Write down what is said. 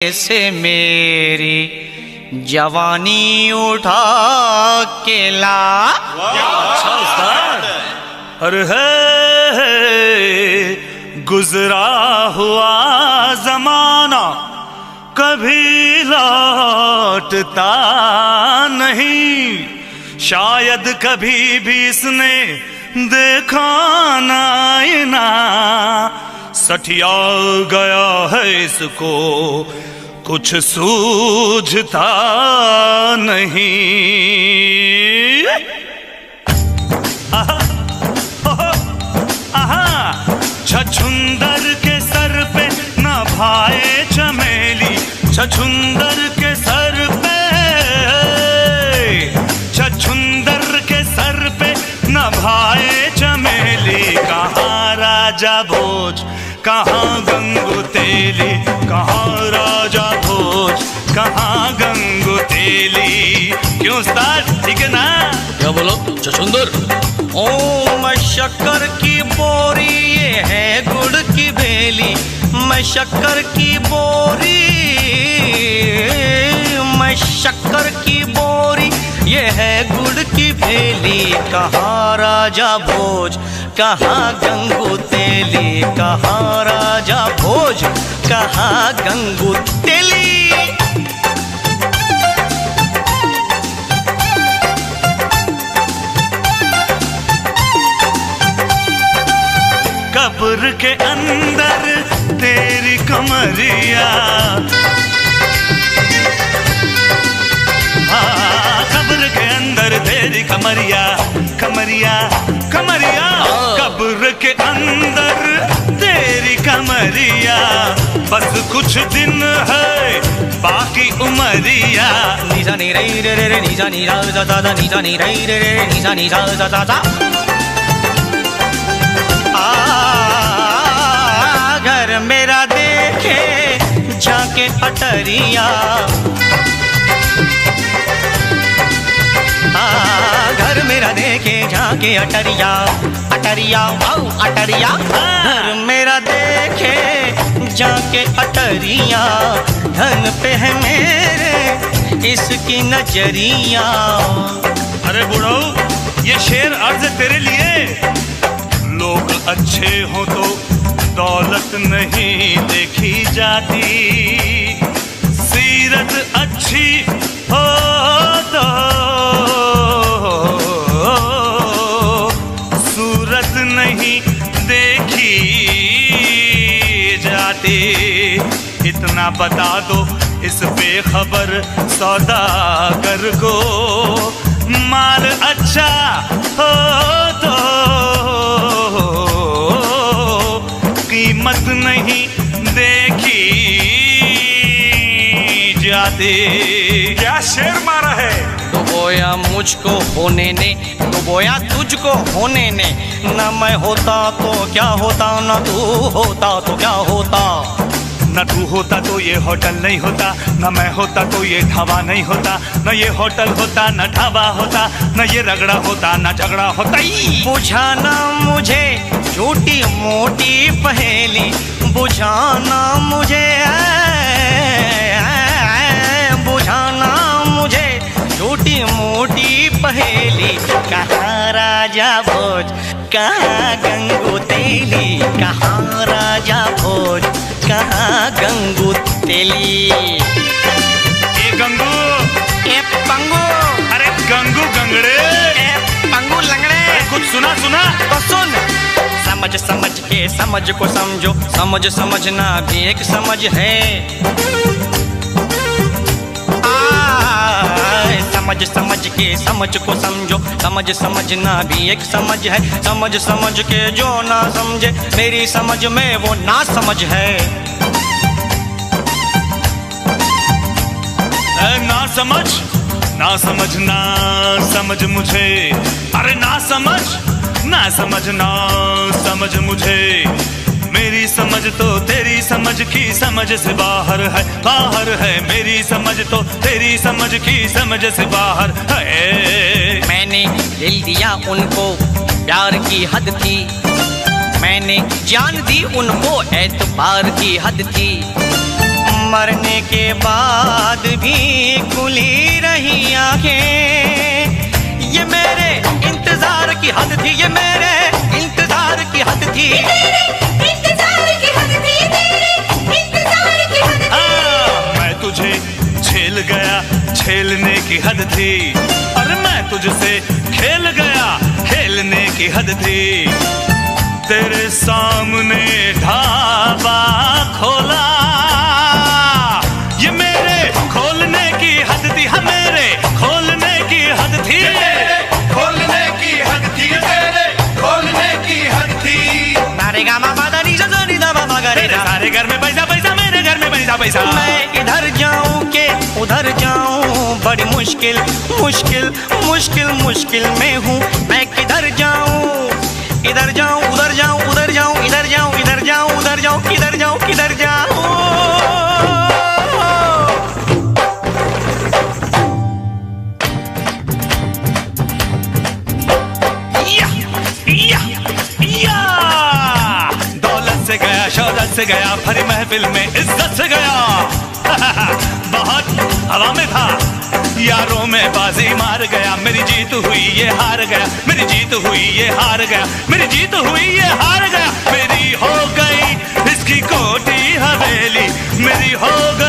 से मेरी जवानी उठा के ला। अच्छा उस्ताद। अरे है गुजरा हुआ जमाना कभी लौटता नहीं, शायद कभी भी इसने देखा ना सठिया गया है इसको कुछ सूझता नहीं। आहा, आहा, छछुंदर के सर पे न भाए चमेली, छछुंदर के सर पे, छछुंदर के सर पे न भाए चमेली। कहाँ राजा भोज, कहाँ गंगू तेली, कहाँ राजा भोज, कहाँ गंगू तेली। क्यों उस्ताद, ठीक है ना? क्या बोलो छछुंदर? ओ मैं शक्कर की बोरी, ये है गुड़ की भेली। मैं शक्कर की बोरी, मैं शक्कर की बोरी, ये है गुड़ की भेली। कहाँ राजा भोज, कहाँ गंगू तेली, कहाँ राजा भोज, कहाँ गंगू तेली। कब्र के अंदर तेरी कमरिया, हाँ कब्र के अंदर तेरी कमरिया, कमरिया कमरिया। कब्र के अंदर तेरी कमरिया, बस कुछ दिन है बाकी उमरिया। निजा नी रे रे रे रे, निजा नी रा जा जा जा, निजा नी रे रे रे, निजा नी रा जा जा जा। घर मेरा देखे झाके अटरिया, घर मेरा देखे झाके अटरिया, अटरिया वाओ अटरिया। घर मेरा देखे झाके अटरिया, धन पे है मेरे इसकी नजरिया। अरे बुढ़ो, ये शेर अर्ज तेरे लिए। लोग अच्छे हो तो दौलत नहीं देखी जाती, सीरत अच्छी हो तो सूरत नहीं देखी जाती। इतना बता दो इस बेखबर सौदागर को, माल अच्छा हो तो कीमत नहीं देखी जाती। क्या शेर मारा है? डुबोया मुझको होने ने, डुबोया तुझको होने ने। न मैं होता तो क्या होता, न तू होता तो क्या होता। न तू होता तो ये होटल नहीं होता, न मैं होता तो ये ढाबा नहीं होता। न ये होटल होता न ढाबा होता, न ये रगड़ा होता न झगड़ा होता। बुझाना मुझे छोटी मोटी पहेली, बुझाना मुझे, बुझाना मुझे छोटी मोटी पहेली। कहाँ राजा भोज, कहाँ गंगू तेली, कहाँ राजा भोज, कहाँ गंगू तेली। ए गंगू, ए पंगू, अरे गंगू गंगड़े, ए पंगू लंगड़े। कुछ सुना सुना तो सुन। समझ समझ के समझ को समझो, समझ समझना भी एक समझ है। समझ समझ के समझ को समझो, समझ समझना भी एक समझ है। समझ समझ के जो ना समझे, मेरी समझ में वो ना समझ है। ना समझ, ना समझना समझ मुझे, अरे ना समझ, ना समझना समझ मुझे। मेरी समझ तो तेरी समझ की समझ से बाहर है, बाहर है। मेरी समझ तो तेरी समझ की समझ से बाहर है। मैंने दिल दिया उनको, प्यार की हद थी। मैंने जान दी उनको एतबार की हद थी। मरने के बाद भी खुली रही आंखें। ये मेरे इंतजार की हद थी, ये मेरे इंतजार की हद थी, मैं तुझे झेल गया, झेलने की हद थी। और मैं तुझसे खेल गया, खेलने की हद थी। तेरे सामने ढाबा खोला, ये मेरे खोलने की हद थी। हाँ, मेरे खोलने की हद थी, खोलने की हद थी, तेरे खोलने की हद थी। सारे गामा पादा नी सा नी दा मा गा रे तेरे सा। सारे घर में पैसा पैसा, मेरे घर में पैसा पैसा। मैं इधर जाऊं के उधर जाऊं, बड़ी मुश्किल मुश्किल मुश्किल मुश्किल में हूँ। मैं किधर जाऊं, इधर जाऊं उधर जाऊं, उधर जाऊं इधर जाऊं, इधर जाऊं उधर जाऊं, किधर जाऊं किधर जाऊं। दौलत से गया, शौहरत से गया, भरी महफिल में इज्जत से गया। बहुत हवा में था, यारों में बाजी मार गया। मेरी जीत हुई, ये हार गया, मेरी जीत हुई, ये हार गया, मेरी जीत हुई, ये हार गया। मेरी हो गई इसकी कोठी हवेली, मेरी हो गई